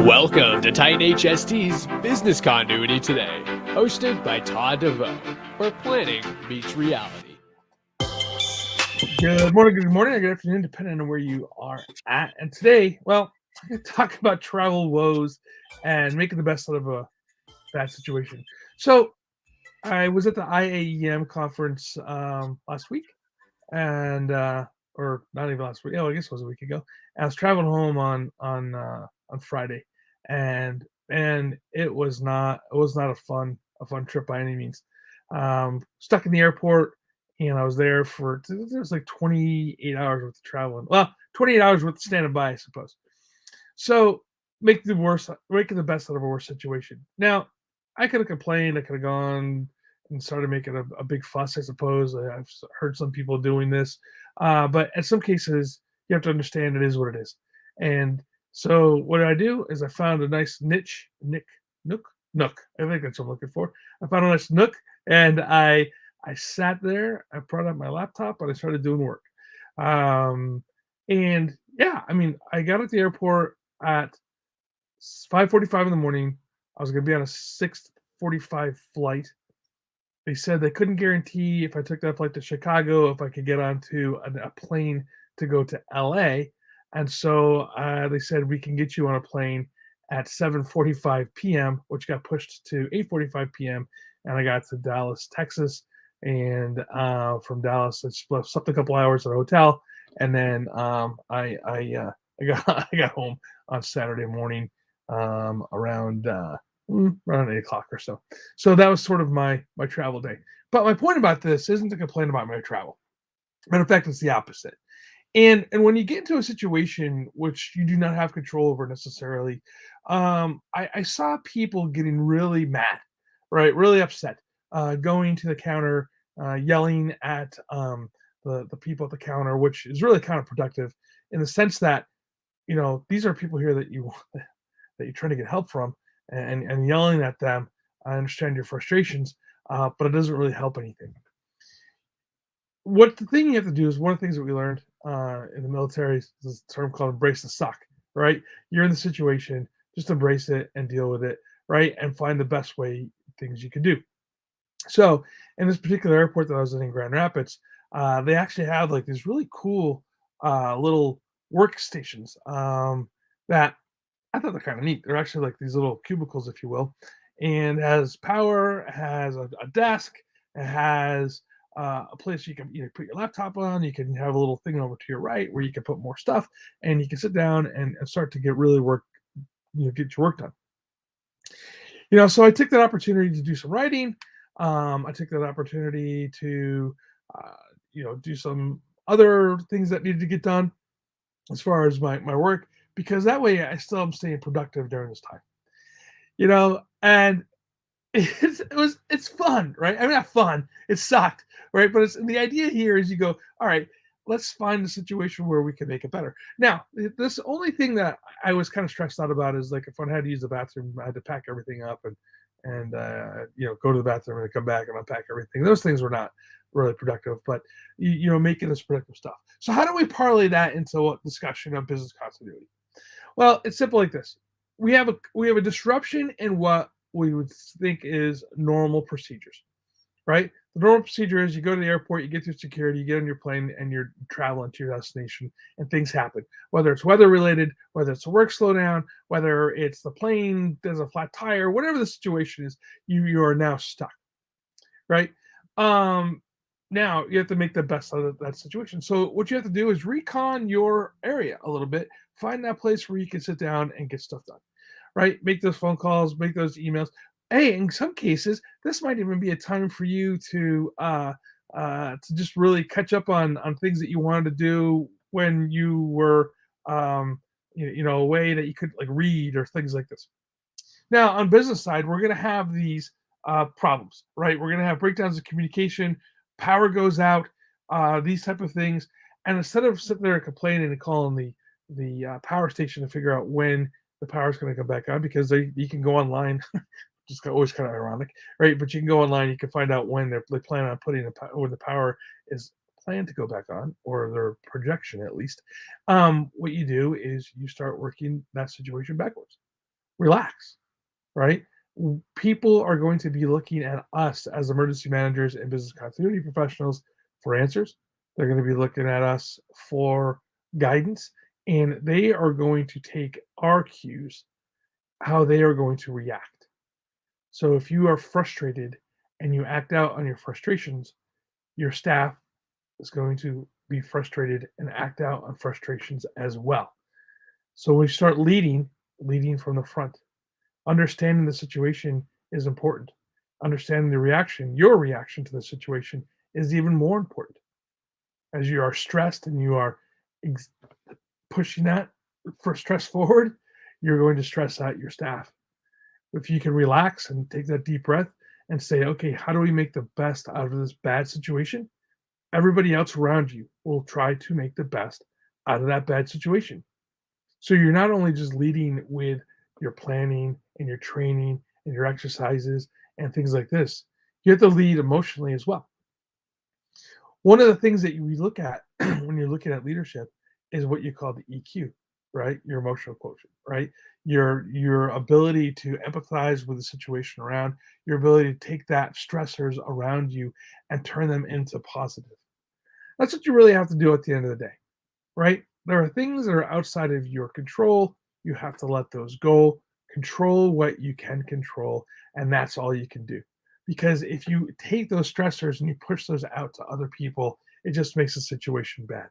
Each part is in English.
Welcome to Titan HST's Business Continuity Today, hosted by Todd DeVoe, where planning meets reality. Good morning, or good afternoon, depending on where you are at. And today, well, I'm going to talk about travel woes and making the best out of a bad situation. So, I was at the IAEM conference last week, and or not even last week. Oh, I guess it was a week ago. I was traveling home on Friday, and it was not a fun trip by any means. Stuck in the airport, and I was there for there was like 28 hours worth of traveling. Well, 28 hours worth of standing by, I suppose. So making the best out of a worse situation. Now, I could have complained. I could have gone and started making a big fuss, I suppose. I've heard some people doing this, but in some cases, you have to understand it is what it is. And so, what I do is I found a nice nook. I think that's what I'm looking for. I found a nice nook, and I sat there. I brought out my laptop, and I started doing work. Um, and yeah, I mean, I got at the airport at 5:45 in the morning. I was going to be on a 6:45 flight. They said they couldn't guarantee if I took that flight to Chicago if I could get onto a plane to go to LA. And so they said we can get you on a plane at 7:45 p.m., which got pushed to 8:45 p.m. And I got to Dallas, Texas, and from Dallas, I slept a couple hours at a hotel, and then I got I got home on Saturday morning around 8 o'clock or so. So that was sort of my travel day. But my point about this isn't to complain about my travel. Matter of fact, it's the opposite. And when you get into a situation which you do not have control over necessarily, I saw people getting really mad, right, really upset, going to the counter, yelling at the people at the counter, which is really counterproductive in the sense that these are people here that you're trying to get help from, and yelling at them. I understand your frustrations, but it doesn't really help anything. What the thing you have to do is one of the things that we learned in the military is this term called embrace the suck, right? You're in the situation, just embrace it and deal with it, right? And find the best way things you can do. So, in this particular airport that I was in Grand Rapids, they actually have like these really cool little workstations that I thought they're kind of neat. They're actually like these little cubicles, if you will, and has power, has a desk, it has a place you can put your laptop on. You can have a little thing over to your right where you can put more stuff, and you can sit down and start to get really work, get your work done. So I took that opportunity to do some writing. I took that opportunity to, do some other things that needed to get done as far as my work, because that way I still am staying productive during this time. And it's fun, right? I mean, not fun. It sucked, right? But the idea here is you go, all right, let's find a situation where we can make it better. Now, this only thing that I was kind of stressed out about is like if I had to use the bathroom, I had to pack everything up and go to the bathroom and come back and unpack everything. Those things were not really productive, but making this productive stuff. So how do we parlay that into a discussion of business continuity? Well, it's simple like this. We have a disruption in what we would think is normal procedures, right? The normal procedure is you go to the airport, you get through security, you get on your plane, and you're traveling to your destination, and things happen. Whether it's weather related, whether it's a work slowdown, whether it's the plane there's a flat tire, whatever the situation is, you are now stuck, right? Um, Now you have to make the best out of that situation. So what you have to do is recon your area a little bit, find that place where you can sit down and get stuff done, right? Make those phone calls, make those emails. Hey, in some cases, this might even be a time for you to just really catch up on things that you wanted to do when you were away, that you could like read or things like this. Now, on business side, we're going to have these problems, right? We're going to have breakdowns of communication, power goes out, these type of things. And instead of sitting there complaining and calling the power station to figure out when the power is going to come back on, because you can go online, just always kind of ironic, right? But you can go online, you can find out when they plan on putting when the power is planned to go back on, or their projection at least. What you do is you start working that situation backwards. relax, right? People are going to be looking at us as emergency managers and business continuity professionals for answers. They're going to be looking at us for guidance, and they are going to take our cues, how they are going to react. So if you are frustrated and you act out on your frustrations, your staff is going to be frustrated and act out on frustrations as well. So we start leading from the front. Understanding the situation is important. Understanding the reaction, your reaction to the situation, is even more important. As you are stressed and you are ex- pushing that for stress forward, you're going to stress out your staff. If you can relax and take that deep breath and say, okay, how do we make the best out of this bad situation? Everybody else around you will try to make the best out of that bad situation. So you're not only just leading with your planning and your training and your exercises and things like this, you have to lead emotionally as well. One of the things that we look at when you're looking at leadership is what you call the EQ, right? Your emotional quotient, right? Your ability to empathize with the situation around, your ability to take that stressors around you and turn them into positive. That's what you really have to do at the end of the day, right? There are things that are outside of your control. You have to let those go. Control what you can control, and that's all you can do. Because if you take those stressors and you push those out to other people, it just makes the situation bad,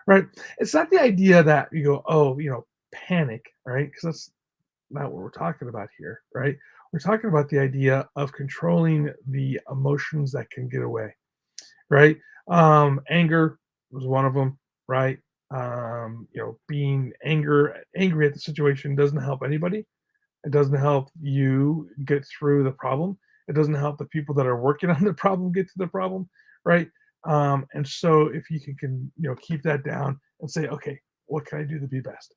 right? It's not the idea that you go, oh, panic, right? Because that's not what we're talking about here, right? We're talking about the idea of controlling the emotions that can get away, right? Anger was one of them, right? Being angry at the situation doesn't help anybody. It doesn't help you get through the problem. It doesn't help the people that are working on the problem get to the problem, right? And so if you can keep that down and say, okay, what can I do to be best?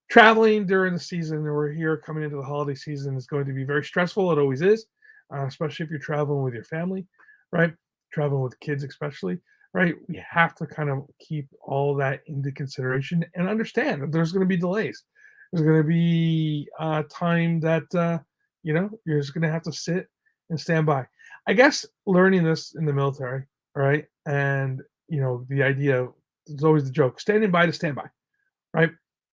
Traveling during the season, and we're here coming into the holiday season, is going to be very stressful. It always is, especially if you're traveling with your family, right? Traveling with kids, especially, right? We have to kind of keep all that into consideration and understand that there's going to be delays. There's going to be time that you're just going to have to sit and stand by. I guess learning this in the military, right? And the idea, there's always the joke, standing by to stand by, right?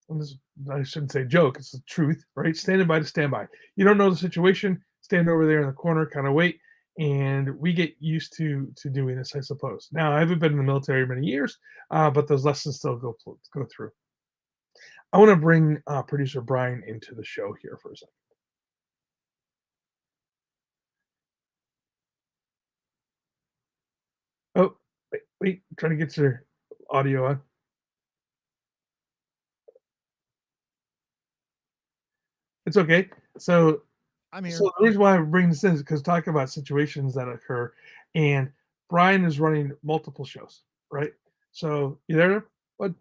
And this, I shouldn't say joke, it's the truth, right? Standing by to stand by. You don't know the situation, stand over there in the corner, kind of wait. And we get used to doing this, I suppose. Now, I haven't been in the military many years, but those lessons still go through. I want to bring producer Brian into the show here for a second. Oh, wait, trying to get your audio on. It's okay. So I'm here. So the reason why I bring this in is because talking about situations that occur, and Brian is running multiple shows, right? So you there? But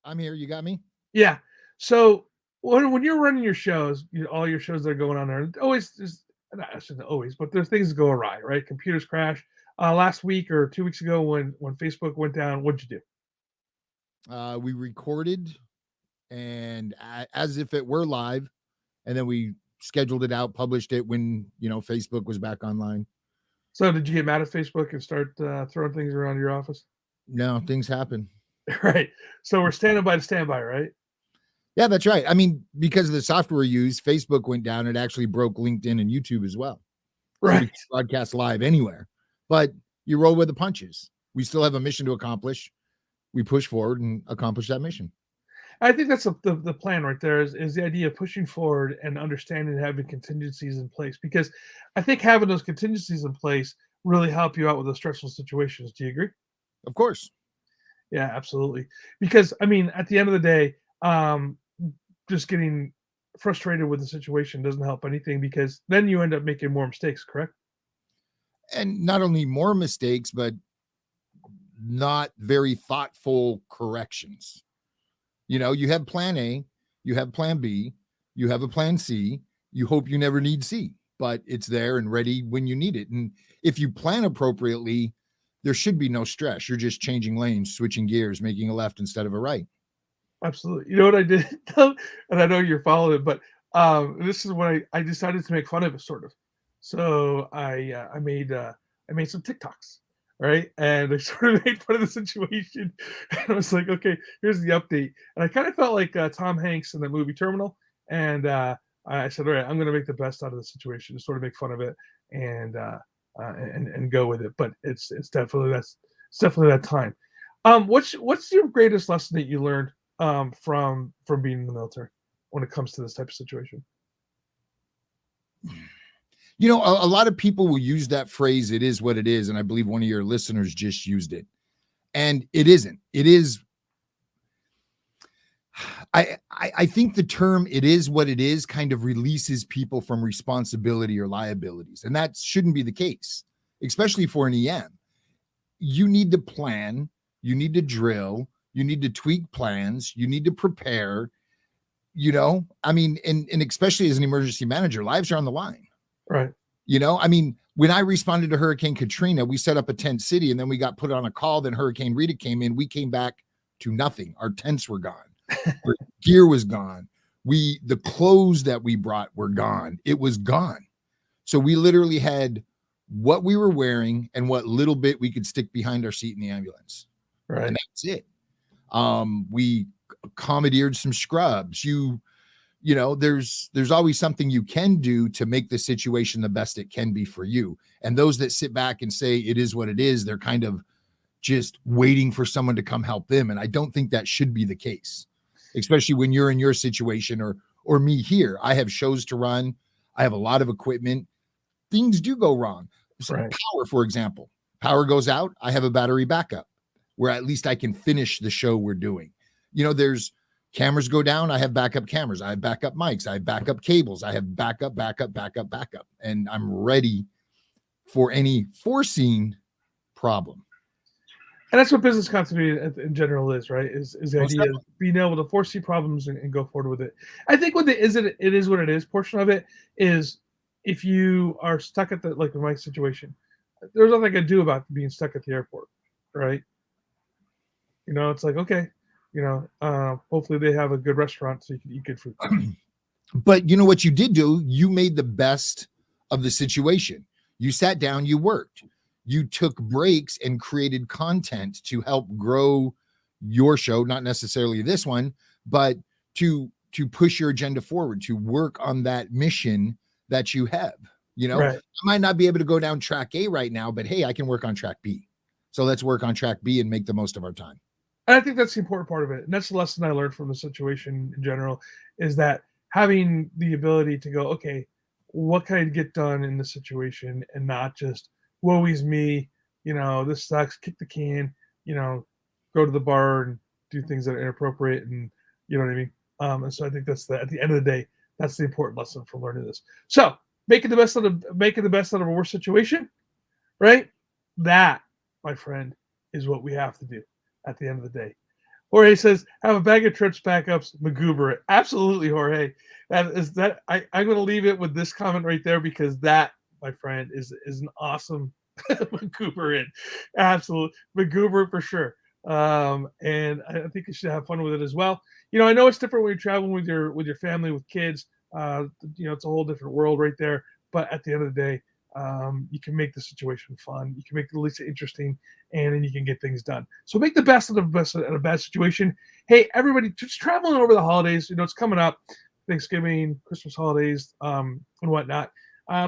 I'm here. You got me? yeah. So when you're running your shows, all your shows that are going on there, always just I shouldn't always, but there's things that go awry, right? Computers crash. Last week or 2 weeks ago, when Facebook went down, what'd you do? We recorded and as if it were live, and then we scheduled it out, published it when Facebook was back online. So did you get mad at Facebook and start throwing things around your office? No, things happen. Right. So we're standing by to stand by, right? Yeah, that's right. I mean, because of the software used, Facebook went down. It actually broke LinkedIn and YouTube as well. So we Right. can broadcast live anywhere. But you roll with the punches. We still have a mission to accomplish. We push forward and accomplish that mission. I think that's the plan right there is the idea of pushing forward and understanding and having contingencies in place, because I think having those contingencies in place really help you out with those stressful situations. Do you agree? Of course. Yeah, absolutely. Because I mean, at the end of the day, just getting frustrated with the situation doesn't help anything, because then you end up making more mistakes, correct? And not only more mistakes, but not very thoughtful corrections. You have plan A, you have plan B, you have a plan C. You hope you never need C, but it's there and ready when you need it. And if you plan appropriately, there should be no stress. You're just changing lanes, switching gears, making a left instead of a right. Absolutely. You know what I did? And I know you're following it, but This is what I decided to make fun of it, sort of. So I made some TikToks, right? And I sort of made fun of the situation. And I was like, okay, here's the update. And I kind of felt like Tom Hanks in the movie Terminal. And I said, all right, I'm going to make the best out of the situation, to sort of make fun of it and go with it. But it's definitely that time. What's your greatest lesson that you learned from being in the military when it comes to this type of situation? You know, a lot of people will use that phrase, "it is what it is," and I believe one of your listeners just used it. And it isn't. It is. I think the term "it is what it is" kind of releases people from responsibility or liabilities, and that shouldn't be the case, especially for an EM. You need to plan, you need to drill, you need to tweak plans, you need to prepare. You know, I mean, and especially as an emergency manager, lives are on the line. Right. You know, I mean, when I responded to Hurricane Katrina, we set up a tent city and then we got put on a call. Then Hurricane Rita came in. We came back to nothing. Our tents were gone. Our gear was gone. The clothes that we brought were gone. It was gone. So we literally had what we were wearing and what little bit we could stick behind our seat in the ambulance. Right. And that's it. We commandeered some scrubs. You know, there's always something you can do to make the situation the best it can be for you. And those that sit back and say it is what it is, they're kind of just waiting for someone to come help them. And I don't think that should be the case, especially when you're in your situation or me here. I have shows to run. I have a lot of equipment. Things do go wrong. So Right. Power, for example, power goes out. I have a battery backup where at least I can finish the show we're doing. You know, there's cameras go down. I have backup cameras. I have backup mics. I have backup cables. I have backup. And I'm ready for any foreseen problem. And that's what business continuity in general is, right? Is the idea of being able to foresee problems and go forward with it. I think what it is what it is portion of it is, if you are stuck at like in my situation, there's nothing I can do about being stuck at the airport, right? You know, it's like, okay, you know, hopefully they have a good restaurant so you can eat good food. But you know what you did do? You made the best of the situation. You sat down, you worked, you took breaks and created content to help grow your show, not necessarily this one, but to push your agenda forward, to work on that mission that you have. You know, Right. I might not be able to go down track A right now, but hey, I can work on track B. So let's work on track B and make the most of our time. And I think that's the important part of it. And that's the lesson I learned from the situation in general, is that having the ability to go, okay, what can I get done in this situation, and not just, woe is me, you know, this sucks, kick the can, you know, go to the bar and do things that are inappropriate, and you know what I mean? And so I think that's at the end of the day, that's the important lesson from learning this. So making the best out of a worse situation, right? That, my friend, is what we have to do at the end of the day. Jorge says, have a bag of trips backups, Magoober it. Absolutely, Jorge. I'm going to leave it with this comment right there, because that, my friend, is an awesome Magoober it. Absolutely. Magoober for sure. And I think you should have fun with it as well. You know, I know it's different when you're traveling with your family, with kids. You know, it's a whole different world right there. But at the end of the day, you can make the situation fun. You can make it at least interesting, and then you can get things done. So make the best of a bad situation. Hey, everybody, just traveling over the holidays. You know, it's coming up, Thanksgiving, Christmas holidays, and whatnot.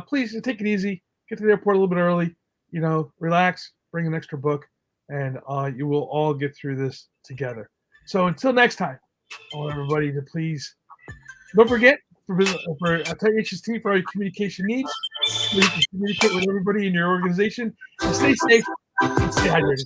Please take it easy. Get to the airport a little bit early. You know, relax. Bring an extra book, and you will all get through this together. So until next time, I want everybody to please don't forget, for Tight HST, for all your communication needs, you can communicate with everybody in your organization, and stay safe and stay hydrated.